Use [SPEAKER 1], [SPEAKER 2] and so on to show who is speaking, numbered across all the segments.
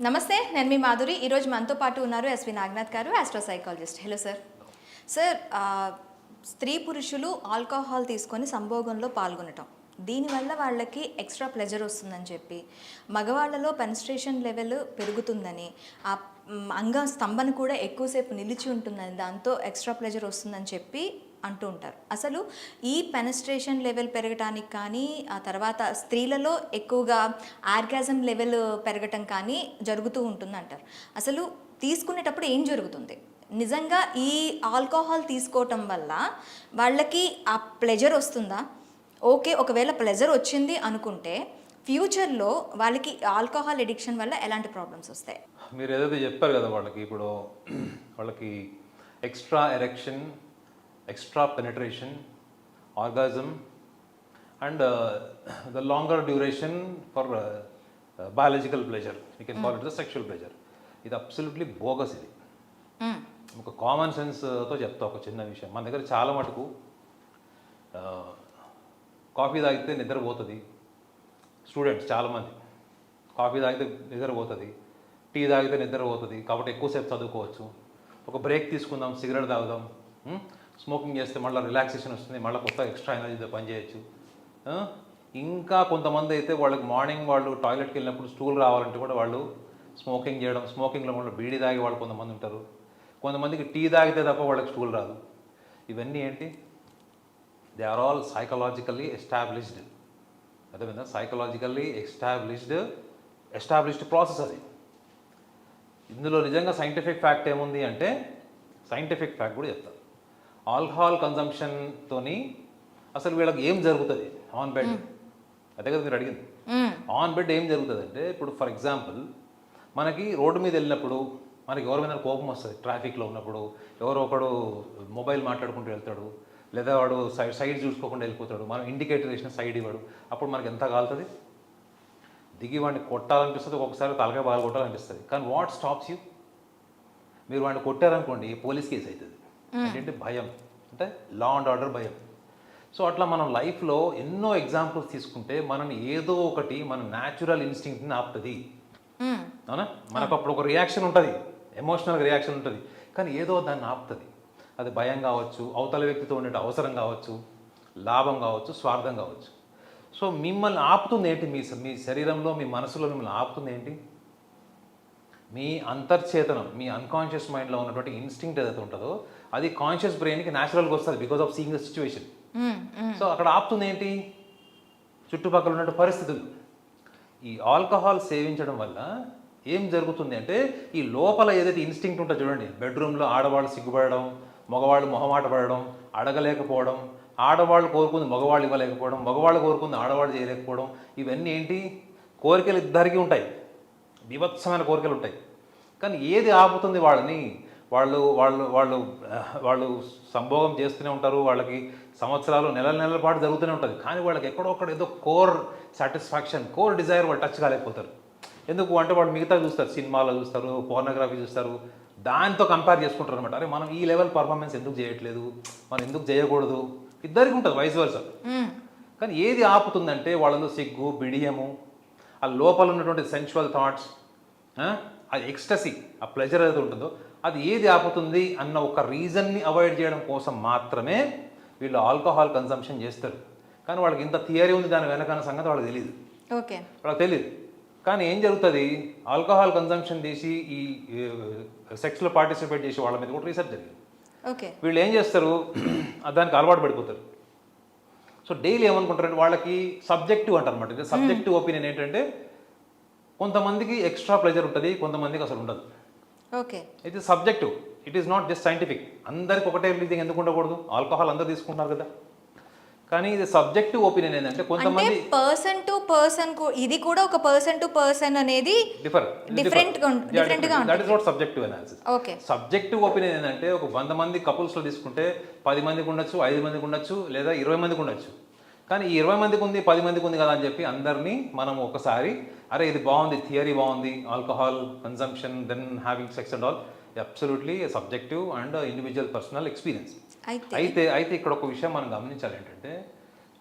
[SPEAKER 1] నమస్తే, నేను మీ మాధురి. ఈరోజు మనతో పాటు ఉన్నారు ఎస్వి నాగనాథ్ గారు, astro psychologist. Hello sir. Sir, స్త్రీ పురుషులు ఆల్కహాల్ తీసుకొని సంభోగంలో పాల్గొనటం, దీనివల్ల వాళ్ళకి ఎక్స్ట్రా ప్లెజర్ వస్తుందని చెప్పి, మగవాళ్ళలో పెనిస్ట్రేషన్ లెవెల్ పెరుగుతుందని, ఆ అంగ స్తంభన కూడా ఎక్కువసేపు నిలిచి ఉంటుందని, దాంతో ఎక్స్ట్రా ప్లెజర్ వస్తుందని చెప్పి అంటూ ఉంటారు. అసలు ఈ పెనిస్ట్రేషన్ లెవెల్ పెరగటానికి కానీ, ఆ తర్వాత స్త్రీలలో ఎక్కువగా ఆర్గాజం లెవెల్ పెరగటం కానీ జరుగుతూ ఉంటుందంటారు. అసలు తీసుకునేటప్పుడు ఏం జరుగుతుంది? నిజంగా ఈ ఆల్కహాల్ తీసుకోవటం వల్ల వాళ్ళకి ఆ ప్లెజర్ వస్తుందా? ఓకే, ఒకవేళ ప్లెజర్ వచ్చింది అనుకుంటే ఫ్యూచర్లో వాళ్ళకి ఆల్కహాల్ ఎడిక్షన్ వల్ల ఎలాంటి ప్రాబ్లమ్స్ వస్తాయి?
[SPEAKER 2] మీరు ఏదైతే చెప్పారు కదా, వాళ్ళకి extra erection, extra penetration, orgasm, and the longer duration for biological pleasure. You can call it the sexual pleasure. ఇది అబ్సల్యూట్లీ బోగస్. ఇది ఒక కామన్ సెన్స్తో చెప్తా ఒక చిన్న విషయం. మన దగ్గర చాలా మటుకు కాఫీ తాగితే నిద్రపోతుంది. స్టూడెంట్స్ చాలామంది కాఫీ తాగితే నిద్రపోతుంది, టీ తాగితే నిద్రపోతుంది, కాబట్టి ఎక్కువసేపు చదువుకోవచ్చు. ఒక బ్రేక్ తీసుకుందాం, సిగరెట్ తాగుదాం, స్మోకింగ్ చేస్తే మళ్ళీ రిలాక్సేషన్ వస్తుంది, మళ్ళీ కొత్త ఎక్స్ట్రా ఎనర్జీతో పనిచేయచ్చు. ఇంకా కొంతమంది అయితే వాళ్ళకి మార్నింగ్ వాళ్ళు టాయిలెట్కి వెళ్ళినప్పుడు స్టూల్ రావాలంటే కూడా వాళ్ళు స్మోకింగ్ చేయడం, స్మోకింగ్లో మళ్ళీ బీడీ తాగే వాళ్ళు కొంతమంది ఉంటారు. కొంతమందికి టీ తాగితే తప్ప వాళ్ళకి స్టూల్ రాదు. ఇవన్నీ ఏంటి? They are all psychologically established. అదేవిధంగా సైకలాజికల్లీ ఎస్టాబ్లిష్డ్ ప్రాసెస్ అది. ఇందులో నిజంగా సైంటిఫిక్ ఫ్యాక్ట్ ఏముంది అంటే, సైంటిఫిక్ ఫ్యాక్ట్ కూడా చెప్తారు. ఆల్కహాల్ కన్జంప్షన్తోని అసలు వీళ్ళకి ఏం జరుగుతుంది ఆన్ బెడ్? అదే కదా మీరు అడిగింది. ఆన్ బెడ్ ఏం జరుగుతుంది అంటే, ఇప్పుడు ఫర్ ఎగ్జాంపుల్ మనకి రోడ్డు మీద వెళ్ళినప్పుడు మనకి ఎవరి మీద కోపం వస్తుంది. ట్రాఫిక్లో ఉన్నప్పుడు ఎవరో ఒకడు మొబైల్ మాట్లాడుకుంటూ వెళ్తాడు, లేదా వాడు సైడ్ చూసుకోకుండా వెళ్ళిపోతాడు, మనం ఇండికేటర్ వేసిన సైడ్ ఇవ్వడు, అప్పుడు మనకి ఎంత కాలుతుంది? దిగి వాడిని కొట్టాలనిపిస్తుంది, ఒక్కొక్కసారి తలకాయ బాగా కొట్టాలనిపిస్తుంది. కానీ వాట్ స్టాప్స్ యూ? మీరు వాడిని కొట్టారనుకోండి, పోలీస్ కేసు అవుతుంది. ఏంటంటే భయం, అంటే లా అండ్ ఆర్డర్ భయం. సో అట్లా మనం లైఫ్లో ఎన్నో ఎగ్జాంపుల్స్ తీసుకుంటే మనని ఏదో ఒకటి మన న్యాచురల్ ఇన్స్టింక్ట్ని ఆపుతుంది. అవునా? మనకు అప్పుడు ఒక రియాక్షన్ ఉంటుంది, ఎమోషనల్ రియాక్షన్ ఉంటుంది, కానీ ఏదో దాన్ని ఆపుతుంది. అది భయం కావచ్చు, అవతల వ్యక్తితో ఉండే అవసరం కావచ్చు, లాభం కావచ్చు, స్వార్థం కావచ్చు. సో మిమ్మల్ని ఆపుతుంది ఏంటి? మీ శరీరంలో, మీ మనసులో మిమ్మల్ని ఆపుతుంది ఏంటి? మీ అంతర్చేతనం, మీ అన్కాన్షియస్ మైండ్లో ఉన్నటువంటి ఇన్స్టింక్ట్ ఏదైతే ఉంటుందో అది కాన్షియస్ బ్రెయిన్కి న్యాచురల్గా వస్తుంది because of seeing the situation. So అక్కడ ఆపుతుంది ఏంటి? చుట్టుపక్కల ఉన్న పరిస్థితులు. ఈ ఆల్కహాల్ సేవించడం వల్ల ఏం జరుగుతుంది అంటే, ఈ లోపల ఏదైతే ఇన్స్టింక్ట్ ఉంటుందో చూడండి, బెడ్రూమ్లో ఆడవాళ్ళు సిగ్గుపడడం, మగవాళ్ళు మొహమాట పడడం, అడగలేకపోవడం, ఆడవాళ్ళు కోరుకుంది మగవాళ్ళు ఇవ్వలేకపోవడం, మగవాళ్ళు కోరుకుంది ఆడవాళ్ళు చేయలేకపోవడం, ఇవన్నీ ఏంటి? కోరికలు ఇద్దరికీ ఉంటాయి, బీభత్సమైన కోరికలు ఉంటాయి. కానీ ఏది ఆపుతుంది వాళ్ళని? వాళ్ళు వాళ్ళు వాళ్ళు వాళ్ళు సంభోగం చేస్తూనే ఉంటారు, వాళ్ళకి సంవత్సరాలు నెలల పాటు జరుగుతూనే ఉంటుంది. కానీ వాళ్ళకి ఎక్కడో ఒకటి ఏదో కోర్ సాటిస్ఫాక్షన్, కోర్ డిజైర్ వాళ్ళు టచ్ కాలేకపోతారు. ఎందుకు అంటే వాళ్ళు మిగతా చూస్తారు, సినిమాలో చూస్తారు, పోర్నోగ్రఫీ చూస్తారు, దాంతో కంపేర్ చేసుకుంటారు అనమాట. అరే మనం ఈ లెవెల్ పర్ఫార్మెన్స్ ఎందుకు చేయట్లేదు, మనం ఎందుకు చేయకూడదు, ఇద్దరికి ఉంటుంది వైస్ వర్సా. కానీ ఏది ఆపుతుందంటే వాళ్ళలో సిగ్గు, బిడియము, ఆ లోపల ఉన్నటువంటి సెన్షువల్ థాట్స్, అది ఎక్స్టసీ, ఆ ప్లెజర్ ఏదైతే ఉంటుందో అది ఏది ఆపుతుంది అన్న ఒక రీజన్ని అవాయిడ్ చేయడం కోసం మాత్రమే వీళ్ళు ఆల్కహాల్ కన్సంప్షన్ చేస్తారు. కానీ వాళ్ళకి ఇంత థియరీ ఉంది దాని వెనకన్న సంగతి వాళ్ళకి తెలియదు. వాళ్ళకి తెలియదు. కానీ ఏం జరుగుతుంది? ఆల్కహాల్ కన్సంప్షన్ చేసి ఈ సెక్స్లో పార్టిసిపేట్ చేసి వాళ్ళ మీద కూడా రీసెర్చ్ జరిగింది. వీళ్ళు ఏం చేస్తారు? దానికి అలవాటు పడిపోతారు. సో డైలీ ఏమనుకుంటారంటే, వాళ్ళకి సబ్జెక్టివ్ అంటారు అనమాట. సబ్జెక్టివ్ ఒపీనియన్ ఏంటంటే, కొంతమందికి ఎక్స్ట్రా ప్లెజర్ ఉంటుంది, కొంతమందికి అసలు ఉండదు. It is subjective, it is not just scientific. అందరికి ఒకటే రీతింగ్ ఎందుకు ఉండకూడదు? ఆల్కహాల్ అందరూ తీసుకుంటున్నారు కదా. కానీ ఇది సబ్జెక్టివ్ ఒపీనియన్ ఏంటంటే, కొంతమంది
[SPEAKER 1] పర్సన్ టు పర్సన్, ఇది కూడా ఒక పర్సన్ టు పర్సన్ అనేది డిఫరెంట్ గా ఉంటుంది.
[SPEAKER 2] That is not subjective analysis. Subjective opinion ఏంటంటే, ఒక 100 మంది కపుల్స్లో తీసుకుంటే 10 మందికి ఉండొచ్చు, 5 మందికి ఉండొచ్చు, లేదా 20 మందికి ఉండొచ్చు. కానీ ఈ 20 మందికి ఉంది, 10 మందికి ఉంది కదా అని చెప్పి అందరినీ మనం ఒకసారి, అరే ఇది బాగుంది, థియరీ బాగుంది, alcohol consumption then having sex and all, absolutely subjective and individual personal experience. అయితే ఇక్కడ ఒక విషయం మనం గమనించాలి ఏంటంటే,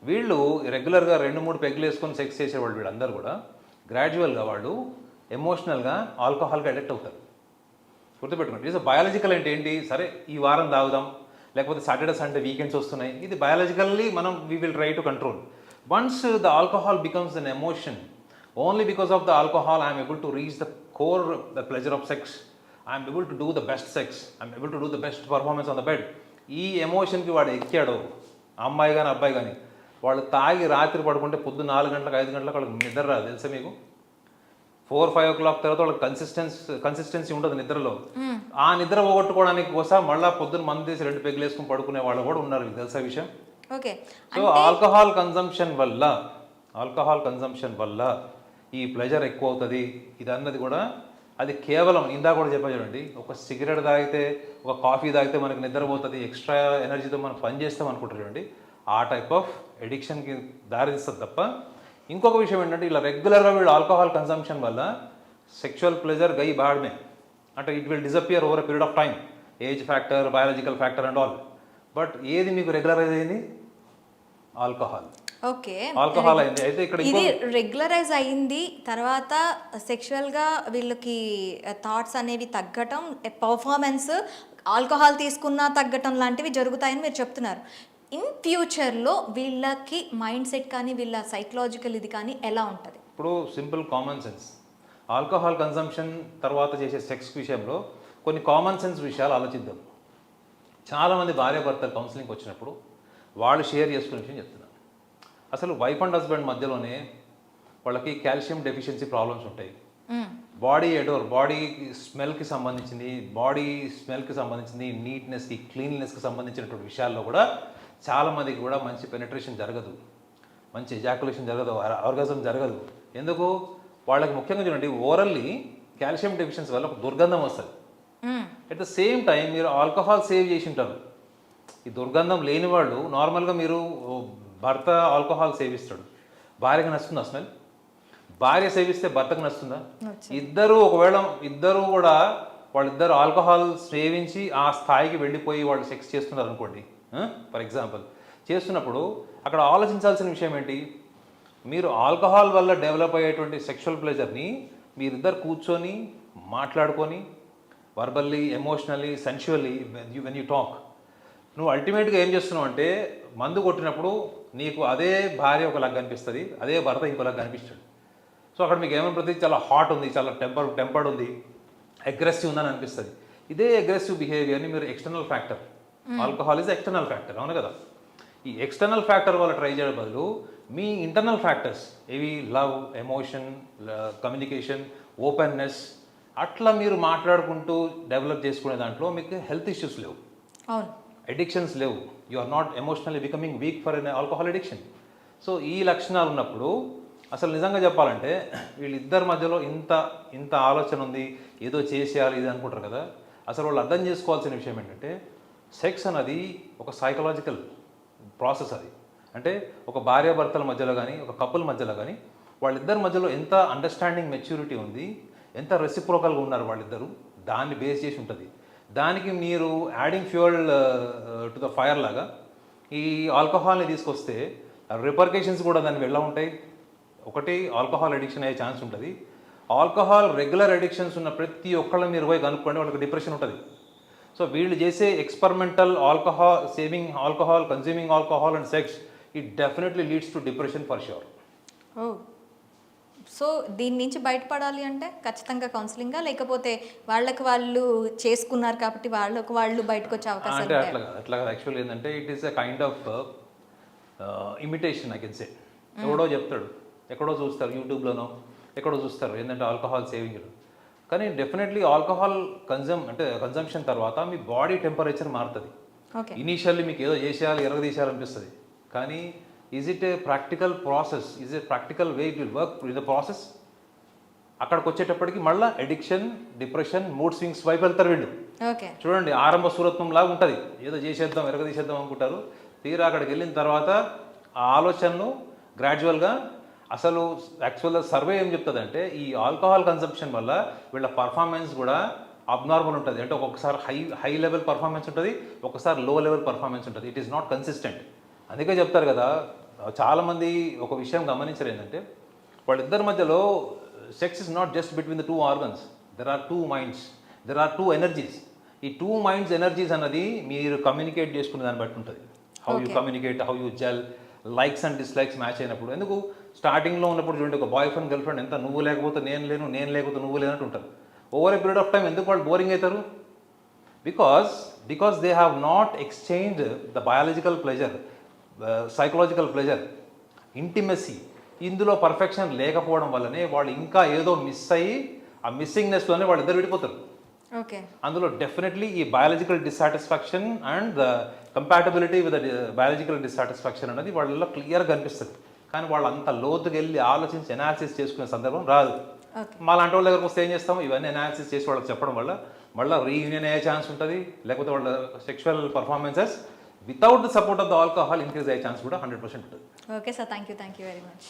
[SPEAKER 2] వీళ్ళు రెగ్యులర్గా 2-3 పెగ్గులు వేసుకొని సెక్స్ చేసేవాళ్ళు వీళ్ళందరూ కూడా గ్రాడ్యువల్గా వాళ్ళు ఎమోషనల్గా ఆల్కహాల్కి అడిక్ట్ అవుతారు. గుర్తుపెట్టుకోండి. ఇట్స్ బయాలజికల్ అంటే ఏంటి, సరే ఈ వారం తాగుదాం, లేకపోతే సాటర్డే సండే వీకెండ్స్ వస్తున్నాయి, ఇది బయాలజికల్లీ మనం we will try to control. Once the alcohol becomes an emotion, only because of the alcohol I'm able to reach the core the pleasure of sex, I'm able to do the best sex, I'm able to do the best performance on the bed. ఈ ఎమోషన్కి వాడు ఎక్కాడు, అమ్మాయి కానీ అబ్బాయి కానీ, వాళ్ళు తాగి రాత్రి పడుకుంటే పొద్దు 4 గంటలకు 5 గంటలకు వాళ్ళకి నిద్ర రాదు తెలుసా మీకు. 4-5 o'clock తర్వాత వాళ్ళకి కన్సిస్టెన్సీ ఉండదు నిద్రలో. ఆ నిద్ర పోగొట్టుకోవడానికి కోసం మళ్ళీ పొద్దున్న మందు తీసి 2 పెగ్గులు వేసుకుని పడుకునే వాళ్ళు కూడా ఉన్నారు, మీకు తెలుసా విషయం.
[SPEAKER 1] ఓకే.
[SPEAKER 2] సో ఆల్కహాల్ కన్జంప్షన్ వల్ల ఈ ప్లెజర్ ఎక్కువ అవుతుంది. ఇది అన్నది కూడా అది కేవలం ఇందా కూడా చెప్పా చూడండి, ఒక సిగరెట్ తాగితే, ఒక కాఫీ తాగితే మనకి నిద్రపోతుంది, ఎక్స్ట్రా ఎనర్జీతో మనం పని చేస్తాం అనుకుంటారు చూడండి, ఆ టైప్ ఆఫ్ ఎడిక్షన్కి దారితీస్తుంది తప్ప. ఇంకొక విషయం ఏంటంటే, ఇలా రెగ్యులర్గా వీళ్ళు ఆల్కహాల్ కన్సంప్షన్ వల్ల సెక్షువల్ ప్లెజర్ గై బాడ్మే, అంటే it will disappear over a period of time, age factor, biological factor and all. But ఏది మీకు రెగ్యులరైజ్ అయింది? ఆల్కహాల్.
[SPEAKER 1] ఓకే,
[SPEAKER 2] ఆల్కహాల్ అయింది. అయితే ఇక్కడ
[SPEAKER 1] ఇది రెగ్యులరైజ్ అయింది, తర్వాత సెక్షువల్గా వీళ్ళకి థాట్స్ అనేవి తగ్గటం, పర్ఫార్మెన్స్ ఆల్కహాల్ తీసుకున్నా తగ్గటం లాంటివి జరుగుతాయని మీరు చెప్తున్నారు. ఇన్ ఫ్యూచర్లో వీళ్ళకి మైండ్ సెట్ కానీ వీళ్ళ సైకలాజికల్ ఇది కానీ ఎలా ఉంటుంది?
[SPEAKER 2] ఇప్పుడు simple common sense, alcohol consumption తర్వాత చేసే సెక్స్ విషయంలో కొన్ని కామన్ సెన్స్ విషయాలు ఆలోచిద్దాం. చాలామంది భార్యాభర్తలు కౌన్సిలింగ్కి వచ్చినప్పుడు వాళ్ళు షేర్ చేసుకునే విషయం చెప్తున్నారు. అసలు వైఫ్ అండ్ హస్బెండ్ మధ్యలోనే వాళ్ళకి కాల్షియం డెఫిషియన్సీ ప్రాబ్లమ్స్ ఉంటాయి. బాడీ స్మెల్కి సంబంధించింది, నీట్నెస్కి, క్లీన్లీనెస్కి సంబంధించినటువంటి విషయాల్లో కూడా చాలామందికి కూడా మంచి పెనిట్రేషన్ జరగదు, మంచి ఎజాకులేషన్ జరగదు, ఆర్గాజం జరగదు. ఎందుకు? వాళ్ళకి ముఖ్యంగా చూడండి, ఓరల్లీ కాల్షియం డెఫిషియన్సీ వల్ల ఒక దుర్గంధం వస్తుంది. అట్ ద సేమ్ టైం మీరు ఆల్కహాల్ సేవ్ చేసి ఉంటారు. ఈ దుర్గంధం లేని వాళ్ళు నార్మల్గా మీరు భర్త ఆల్కహాల్ సేవిస్తాడు, భార్యకి నచ్చుతుందా స్మెల్? భార్య సేవిస్తే భర్తకు నచ్చుతుందా? ఇద్దరు కూడా వాళ్ళిద్దరు ఆల్కహాల్ సేవించి ఆ స్థాయికి వెళ్ళిపోయి వాళ్ళు సెక్స్ చేస్తున్నారు అనుకోండి, ఫర్ ఎగ్జాంపుల్. చేస్తున్నప్పుడు అక్కడ ఆలోచించాల్సిన విషయం ఏంటి? మీరు ఆల్కహాల్ వల్ల డెవలప్ అయ్యేటువంటి సెక్షువల్ ప్లెజర్ని మీరిద్దరు కూర్చొని మాట్లాడుకొని, verbally, emotionally, sensually, when you talk, నువ్వు అల్టిమేట్గా ఏం చేస్తున్నావు అంటే, మందు కొట్టినప్పుడు నీకు అదే భార్య ఒకలాగా కనిపిస్తుంది, అదే భర్త ఇంకోలాగా కనిపిస్తాడు. సో అక్కడ మీకు ఏమనిపిస్తుంది? చాలా హాట్ ఉంది, చాలా టెంపర్డ్ ఉంది, అగ్రెసివ్ ఉందని అనిపిస్తుంది. ఇదే అగ్రెసివ్ బిహేవియర్ని మీరు external factor, alcohol is external factor, అవును కదా. ఈ ఎక్స్టర్నల్ ఫ్యాక్టర్ వల్ల ట్రై చేయడం బదులు మీ ఇంటర్నల్ ఫ్యాక్టర్స్ ఇవి లవ్, ఎమోషన్, కమ్యూనికేషన్, ఓపెన్నెస్, అట్లా మీరు మాట్లాడుకుంటూ డెవలప్ చేసుకునే దాంట్లో మీకు హెల్త్ ఇష్యూస్ లేవు, అడిక్షన్స్ లేవు, you are not emotionally becoming weak for an alcohol addiction. So ఈ లక్షణాలు ఉన్నప్పుడు అసలు నిజంగా చెప్పాలంటే వీళ్ళిద్దరి మధ్యలో ఇంత ఆలోచన ఉంది, ఏదో చేసేయాలి ఇది అనుకుంటారు కదా. అసలు వాళ్ళు అర్థం చేసుకోవాల్సిన విషయం ఏంటంటే, సెక్స్ అన్నది ఒక సైకలాజికల్ ప్రాసెస్. అది అంటే ఒక భార్యాభర్తల మధ్యలో కానీ, ఒక కపుల్ మధ్యలో కానీ, వాళ్ళిద్దరి మధ్యలో ఎంత అండర్స్టాండింగ్, మెచ్యూరిటీ ఉంది, ఎంత రెసిప్రోకల్గా ఉన్నారు వాళ్ళిద్దరూ, దాన్ని బేస్ చేసి ఉంటుంది. దానికి మీరు adding fuel to the fire లాగా ఈ ఆల్కహాల్ని తీసుకొస్తే రిపర్కేషన్స్ కూడా దానికి ఎలా ఉంటాయి? ఒకటి, ఆల్కహాల్ అడిక్షన్ అయ్యే ఛాన్స్ ఉంటుంది. ఆల్కహాల్ రెగ్యులర్ అడిక్షన్స్ ఉన్న ప్రతి ఒక్కళ్ళ మీరు పోయి కనుక్కోండి, వాళ్ళకి డిప్రెషన్ ఉంటుంది. సో వీళ్ళు చేసే experimental saving alcohol, consuming alcohol and sex, it definitely leads to depression for sure.
[SPEAKER 1] So దీని నుంచి బయటపడాలి అంటే ఖచ్చితంగా కౌన్సిలింగా, లేకపోతే వాళ్ళకి వాళ్ళు చేసుకున్నారు కాబట్టి వాళ్ళు బయటకు వచ్చే అవకాశం
[SPEAKER 2] అంటే అట్లా యాక్చువల్ ఏంటంటే, it is a kind of imitation I can say. ఎవడో చెప్తాడు, ఎక్కడో చూస్తారు, యూట్యూబ్లోనో ఎక్కడో చూస్తారు ఏంటంటే ఆల్కహాల్ సేవింగ్. కానీ డెఫినెట్లీ ఆల్కహాల్ కన్జంప్షన్ తర్వాత మీ బాడీ టెంపరేచర్ మారుతుంది. ఇనీషియల్లీ మీకు ఏదో చేసేయాలి, ఎరగదీసేయాలనిపిస్తుంది. కానీ is it a practical process? Is a practical way it will work in the process? అక్కడికి వచ్చేటప్పటికి మళ్ళీ అడిక్షన్, డిప్రెషన్, మూడ్ స్వింగ్స్ వైపు వెళ్తారు వీళ్ళు. చూడండి, ఆరంభ సూరత్వం లాగా ఉంటుంది, ఏదో చేసేద్దాం, ఎరగదీసేద్దాం అనుకుంటారు. తీరా అక్కడికి వెళ్ళిన తర్వాత ఆ ఆలోచనలు గ్రాడ్యువల్గా, అసలు యాక్చువల్గా సర్వే ఏం చెప్తుందంటే, ఈ ఆల్కహాల్ కన్సంప్షన్ వల్ల వీళ్ళ పర్ఫార్మెన్స్ కూడా అబ్నార్మల్ ఉంటుంది. అంటే ఒక్కొక్కసారి హై లెవెల్ పర్ఫార్మెన్స్ ఉంటుంది, ఒక్కసారి లో లెవెల్ పర్ఫార్మెన్స్ ఉంటుంది. It is not consistent. అందుకే చెప్తారు కదా, చాలామంది ఒక విషయం గమనించరు ఏంటంటే, వాళ్ళిద్దరి మధ్యలో sex is not just between the two organs, there are two minds, there are two energies. ఈ టూ మైండ్స్ ఎనర్జీస్ అన్నది మీరు కమ్యూనికేట్ చేసుకునే దాన్ని బట్టి ఉంటుంది. How you communicate, how you gel, likes and dislikes match అయినప్పుడు. ఎందుకు స్టార్టింగ్లో ఉన్నప్పుడు చూడండి, ఒక బాయ్ ఫ్రెండ్ గర్ల్ ఫ్రెండ్ ఎంత నువ్వు లేకపోతే నేను లేను, నేను లేకపోతే నువ్వు లేనట్టు ఉంటారు. Over a period of time ఎందుకు వాళ్ళు బోరింగ్ అవుతారు? Because they have not exchange the biological pleasure, psychological pleasure, intimacy. ఇందులో పర్ఫెక్షన్ లేకపోవడం వల్లనే వాళ్ళు ఇంకా ఏదో మిస్ అయ్యి ఆ మిస్సింగ్నెస్లోనే వాళ్ళు ఇద్దరు విడిపోతారు.
[SPEAKER 1] ఓకే.
[SPEAKER 2] అందులో డెఫినెట్లీ ఈ biological dissatisfaction and the compatibility with biological dissatisfaction అనేది వాళ్ళలో క్లియర్గా కనిపిస్తుంది. కానీ వాళ్ళు అంత లోతుకి వెళ్ళి ఆలోచించి ఎనాలిసిస్ చేసుకునే సందర్భం రాదు. మా లాంటి వాళ్ళ దగ్గరకు వస్తే ఏం చేస్తాము, ఇవన్నీ ఎనాలిసిస్ చేసి వాళ్ళకి చెప్పడం వల్ల మళ్ళీ రీయూనియన్ అయ్యే ఛాన్స్ ఉంటుంది, లేకపోతే వాళ్ళ sexual performances without the support of the alcohol increase అయ్యే ఛాన్స్ కూడా 100% ఉంటుంది.
[SPEAKER 1] Okay sir, thank you very much.